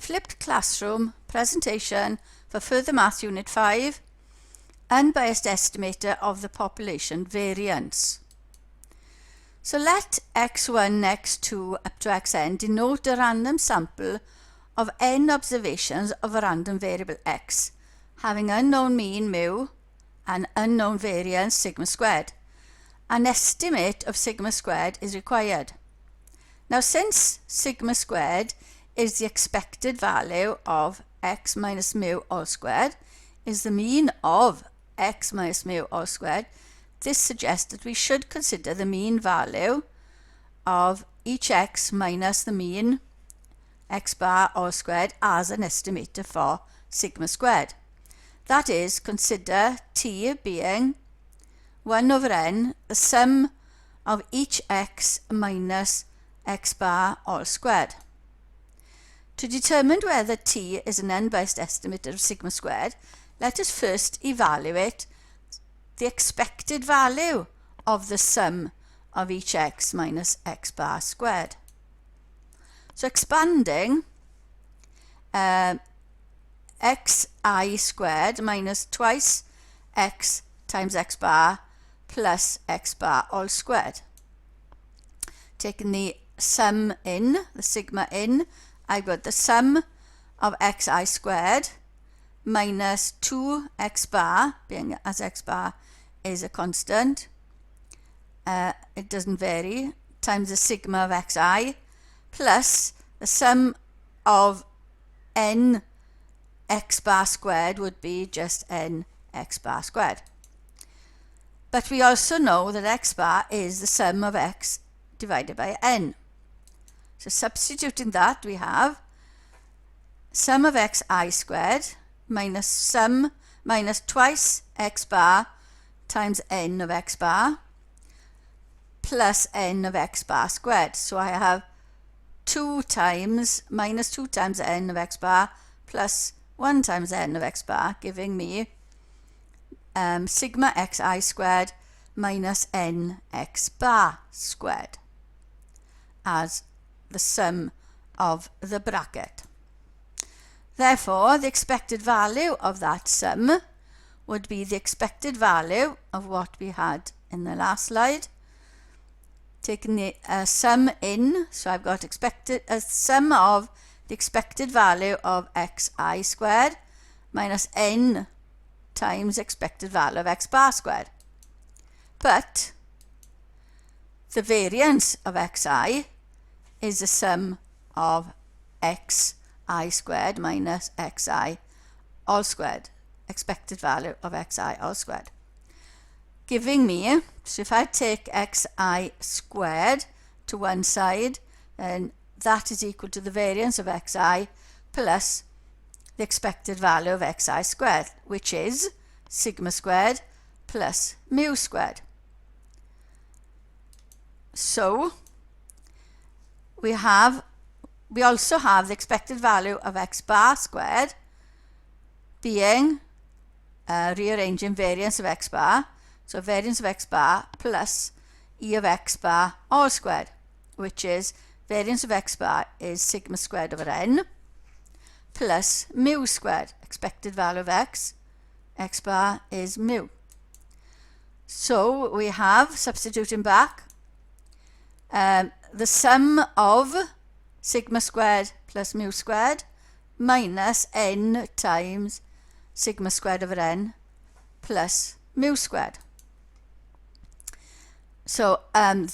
Flipped classroom presentation for Further Maths Unit 5, unbiased estimator of the population variance. So let x1, x2 up to xn denote a random sample of n observations of a random variable x, having unknown mean mu and unknown variance sigma squared. An estimate of sigma squared is required. Now, since sigma squared is the expected value of x minus mu all squared, is the mean of x minus mu all squared, this suggests that we should consider the mean value of each x minus the mean x bar all squared as an estimator for sigma squared. That is, consider t being 1 over n, the sum of each x minus x bar all squared. To determine whether t is an unbiased estimator of sigma squared, let us first evaluate the expected value of the sum of each x minus x bar squared. So expanding xi squared minus twice x times x bar plus x bar all squared. Taking the sum in, the sigma in, I've got the sum of xi squared minus 2x bar, being as x bar is a constant, it doesn't vary, times the sigma of xi, plus the sum of n x bar squared would be just n x bar squared. But we also know that x bar is the sum of x divided by n. So substituting that, we have sum of xi squared minus twice x bar times n of x bar plus n of x bar squared. So I have minus 2 times n of x bar plus 1 times n of x bar, giving me sigma xi squared minus n x bar squared as the sum of the bracket. Therefore, the expected value of that sum would be the expected value of what we had in the last slide. Taking the sum in, so I've got a sum of the expected value of xi squared minus n times expected value of x bar squared. But the variance of xi is the sum of xi squared minus xi all squared, expected value of xi all squared, giving me, so if I take xi squared to one side, then that is equal to the variance of xi plus the expected value of xi squared, which is sigma squared plus mu squared. So we also have the expected value of x bar squared being rearranging variance of x bar, so variance of x bar plus e of x bar all squared, which is variance of x bar is sigma squared over n plus mu squared, expected value of x bar is mu. So we have, substituting back, the sum of sigma squared plus mu squared minus n times sigma squared over n plus mu squared. So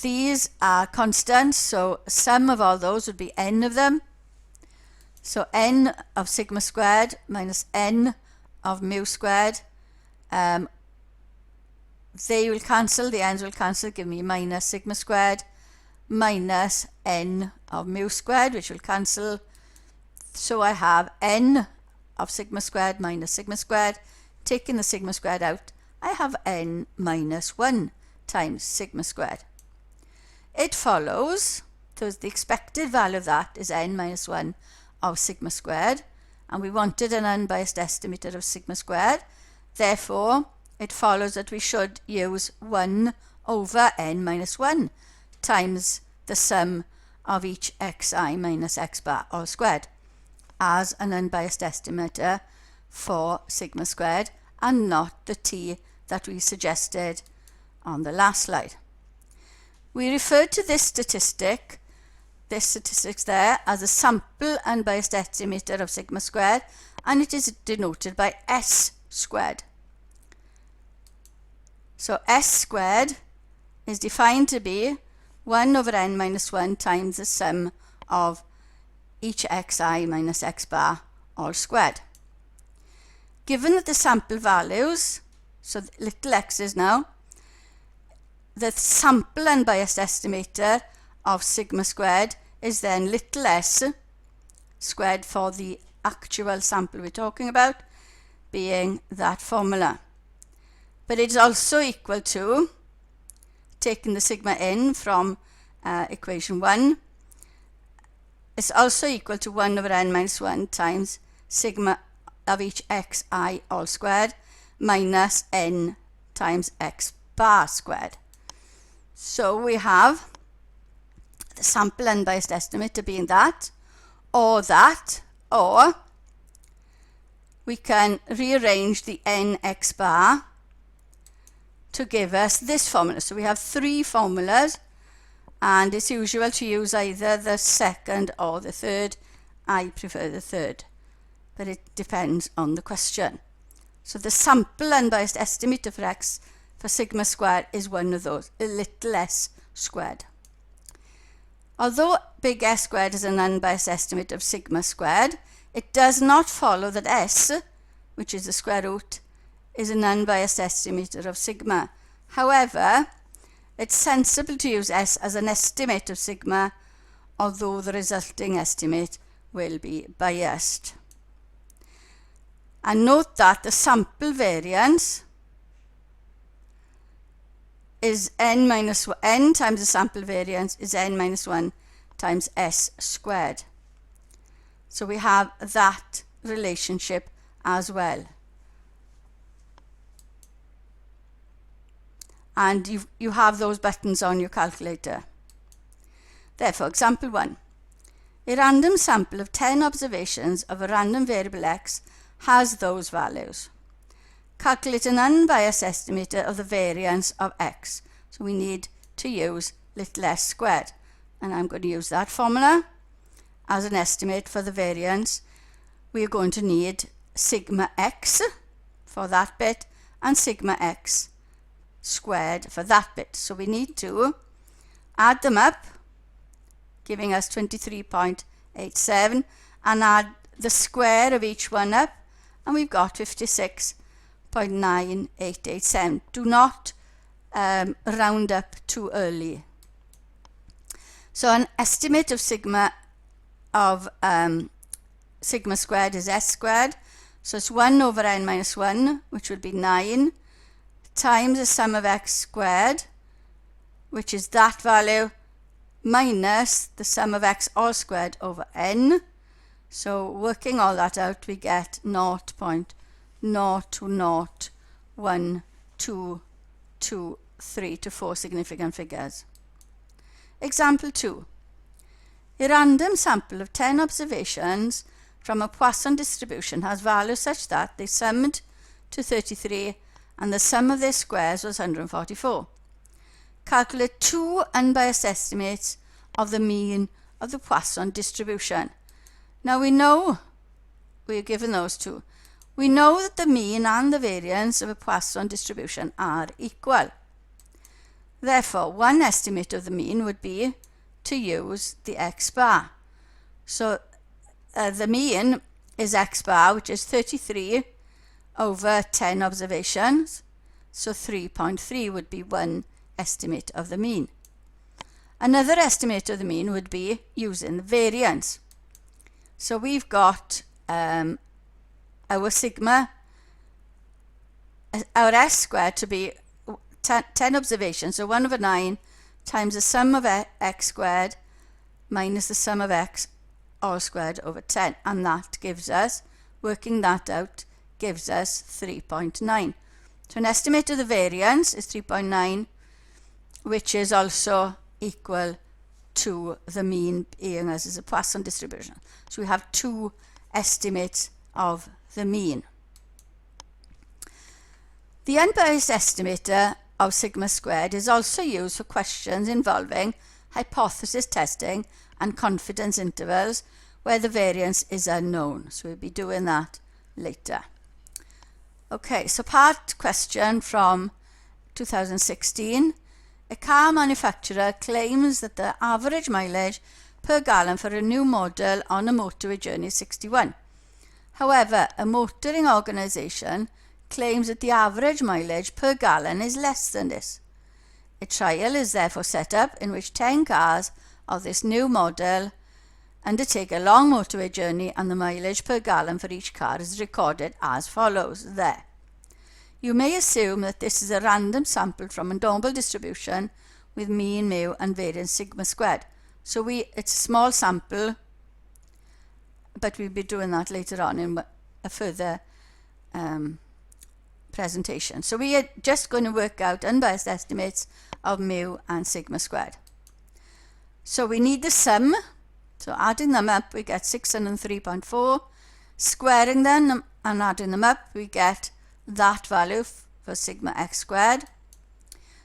these are constants, so sum of all those would be n of them. So n of sigma squared minus n of mu squared, they will cancel, the n's will cancel, give me minus sigma squared minus n of mu squared, which will cancel. So I have n of sigma squared minus sigma squared. Taking the sigma squared out, I have n minus 1 times sigma squared. It follows, so the expected value of that is n minus 1 of sigma squared, and we wanted an unbiased estimator of sigma squared. Therefore, it follows that we should use 1 over n minus 1 times the sum of each xi minus x bar all squared. as an unbiased estimator for sigma squared and not the t that we suggested on the last slide. We referred to this statistics there as a sample unbiased estimator of sigma squared, and it is denoted by S squared. So S squared is defined to be 1 over n minus 1 times the sum of each xi minus x bar all squared. Given that the sample values, so little x's now, the sample unbiased estimator of sigma squared is then little s squared for the actual sample we're talking about, being that formula. But it's also equal to, taking the sigma in from equation 1, it's also equal to 1 over n minus 1 times sigma of each xi all squared minus n times x bar squared. So we have the sample unbiased estimator being that, or we can rearrange the n x bar to give us this formula. So we have 3 formulas, and it's usual to use either the second or the third. I prefer the third, but it depends on the question. So the sample unbiased estimator for x for sigma squared is one of those, a little s squared. Although big S squared is an unbiased estimate of sigma squared, it does not follow that S, which is the square root, is an unbiased estimator of sigma. However, it's sensible to use S as an estimate of sigma, although the resulting estimate will be biased. And note that the sample variance is n times the sample variance is n minus 1 times s squared. So we have that relationship as well. And you have those buttons on your calculator. Therefore, example 1. A random sample of 10 observations of a random variable x has those values. Calculate an unbiased estimator of the variance of x. So we need to use little s squared. And I'm going to use that formula as an estimate for the variance. We're going to need sigma x for that bit and sigma x squared for that bit. So we need to add them up, giving us 23.87, and add the square of each one up, and we've got 56.9887. Do not round up too early. So an estimate of sigma squared is s squared. So it's 1 over n minus 1, which would be 9, times the sum of x squared, which is that value, minus the sum of x all squared over n. So working all that out, we get 0.0201223 to 4 significant figures. Example 2. A random sample of 10 observations from a Poisson distribution has values such that they summed to 33 and the sum of their squares was 144. Calculate 2 unbiased estimates of the mean of the Poisson distribution. Now we know, we're given those two. We know that the mean and the variance of a Poisson distribution are equal. Therefore, one estimate of the mean would be to use the x bar. So the mean is x bar, which is 33 over 10 observations. So 3.3 would be one estimate of the mean. Another estimate of the mean would be using the variance. So we've got our sigma, our s squared to be 10 observations, so 1 over 9 times the sum of x squared minus the sum of x all squared over 10, and that gives us, working that out, gives us 3.9. So an estimate of the variance is 3.9, which is also equal to the mean, being as is a Poisson distribution. So we have 2 estimate of the mean. The unbiased estimator of sigma squared is also used for questions involving hypothesis testing and confidence intervals where the variance is unknown. So we'll be doing that later. Okay, so part question from 2016. A car manufacturer claims that the average mileage per gallon for a new model on a motorway journey is 61. However, a motoring organisation claims that the average mileage per gallon is less than this. A trial is therefore set up in which 10 cars of this new model undertake a long motorway journey, and the mileage per gallon for each car is recorded as follows there. You may assume that this is a random sample from a normal distribution with mean mu and variance sigma squared. So it's a small sample, but we'll be doing that later on in a further presentation. So we are just going to work out unbiased estimates of mu and sigma squared. So we need the sum. So adding them up, we get 603.4. Squaring them and adding them up, we get that value for sigma x squared.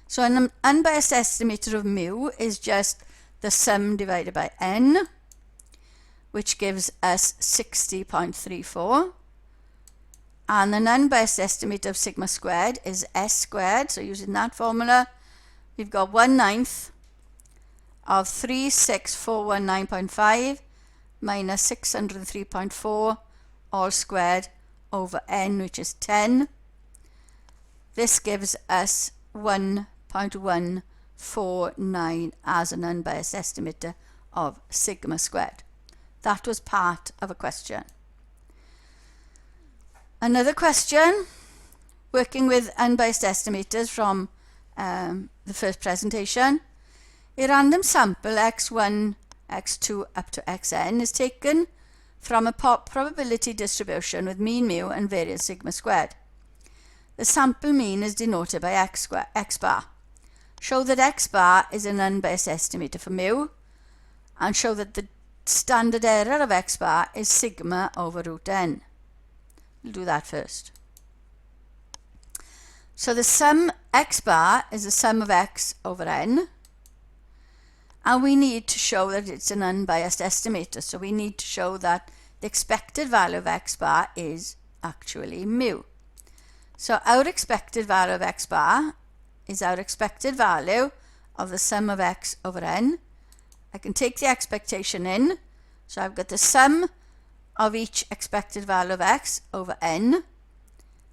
So an unbiased estimator of mu is just the sum divided by n, which gives us 60.34. And an unbiased estimate of sigma squared is s squared. So using that formula, we've got 1/9 of 36419.5 minus 603.4 all squared over n, which is 10. This gives us 1.149 as an unbiased estimator of sigma squared. That was part of a question. Another question, working with unbiased estimators from the first presentation. A random sample x1, x2 up to xn is taken from a probability distribution with mean mu and variance sigma squared. The sample mean is denoted by x bar. Show that x bar is an unbiased estimator for mu, and show that the standard error of x bar is sigma over root n. We'll do that first. So the sum x bar is the sum of x over n, and we need to show that it's an unbiased estimator. So we need to show that the expected value of x bar is actually mu. So our expected value of x bar is our expected value of the sum of x over n. I can take the expectation in, so I've got the sum of each expected value of x over n.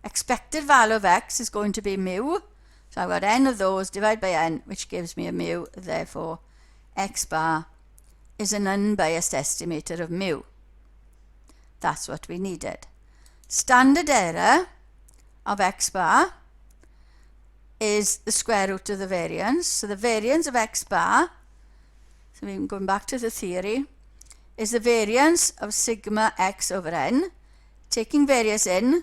Expected value of x is going to be mu, so I've got n of those divided by n, which gives me a mu. Therefore x bar is an unbiased estimator of mu. That's what we needed. Standard error of x bar is the square root of the variance. So the variance of x bar, so we're going back to the theory, is the variance of sigma x over n, taking variance in,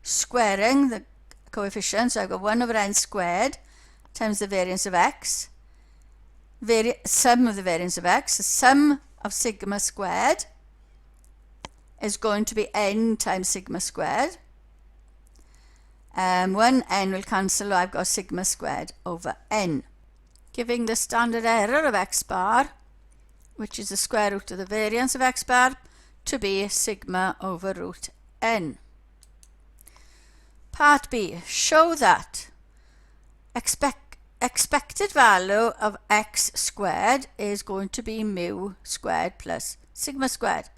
squaring the coefficient. So I've got 1 over n squared times the variance of x, sum of the variance of x. The sum of sigma squared is going to be n times sigma squared. 1 n will cancel, I've got sigma squared over n, giving the standard error of x bar, which is the square root of the variance of x bar, to be sigma over root n. Part B, show that expected value of x squared is going to be mu squared plus sigma squared.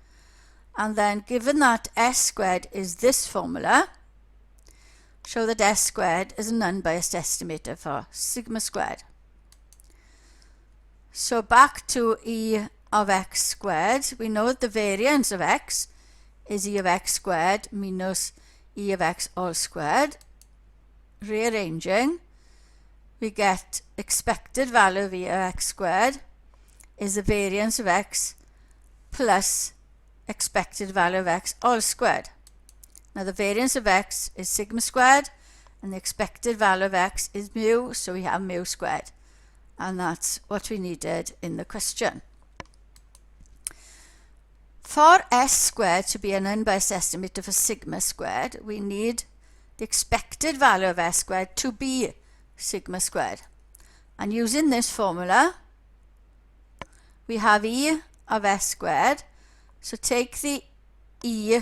And then given that s squared is this formula, show that s squared is an unbiased estimator for sigma squared. So back to e of x squared, we know that the variance of x is e of x squared minus e of x all squared. Rearranging, we get expected value of e of x squared is the variance of x plus expected value of x all squared. Now the variance of x is sigma squared and the expected value of x is mu, so we have mu squared, and that's what we needed in the question. For S squared to be an unbiased estimator for sigma squared, we need the expected value of S squared to be sigma squared. And using this formula, we have E of S squared. So take the E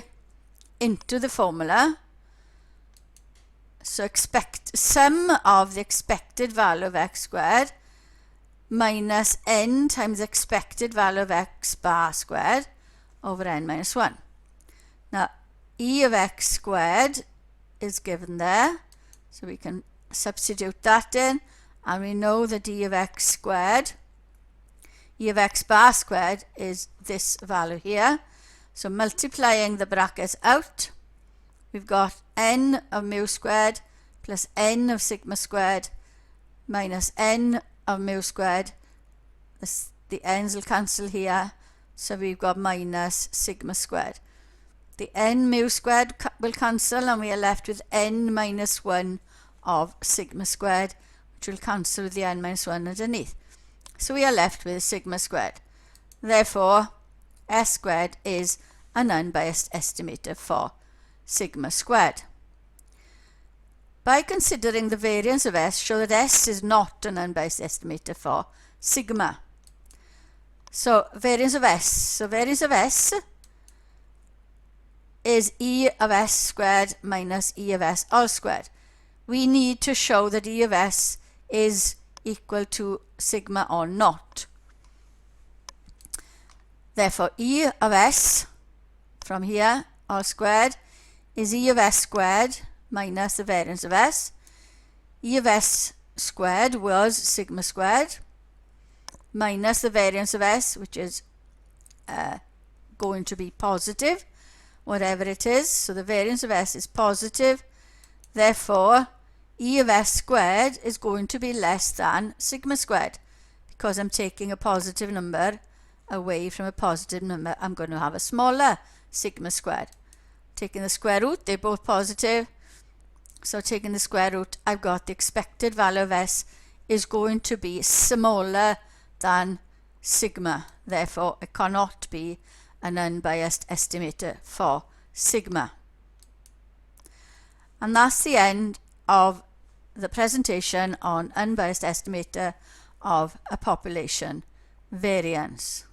into the formula. So expect sum of the expected value of x squared minus n times the expected value of x bar squared over n minus 1. Now, E of x squared is given there, so we can substitute that in, and we know that E of x squared, E of x bar squared is this value here. So multiplying the brackets out, we've got n of mu squared plus n of sigma squared minus n of mu squared. The n's will cancel here, so we've got minus sigma squared. The n mu squared will cancel, and we are left with n minus 1 of sigma squared, which will cancel with the n minus 1 underneath. So we are left with sigma squared. Therefore, S squared is an unbiased estimator for sigma squared. By considering the variance of S, show that S is not an unbiased estimator for sigma. So variance of S. So variance of S is E of S squared minus E of S all squared. We need to show that E of S is equal to sigma or not. Therefore, E of S from here all squared is E of S squared minus the variance of S. E of S squared was sigma squared minus the variance of S, which is going to be positive, whatever it is. So the variance of S is positive. Therefore, E of S squared is going to be less than sigma squared. Because I'm taking a positive number away from a positive number, I'm going to have a smaller sigma squared. Taking the square root, they're both positive. So taking the square root, I've got the expected value of S is going to be smaller than sigma. Therefore, it cannot be an unbiased estimator for sigma. And that's the end of the presentation on unbiased estimator of a population variance.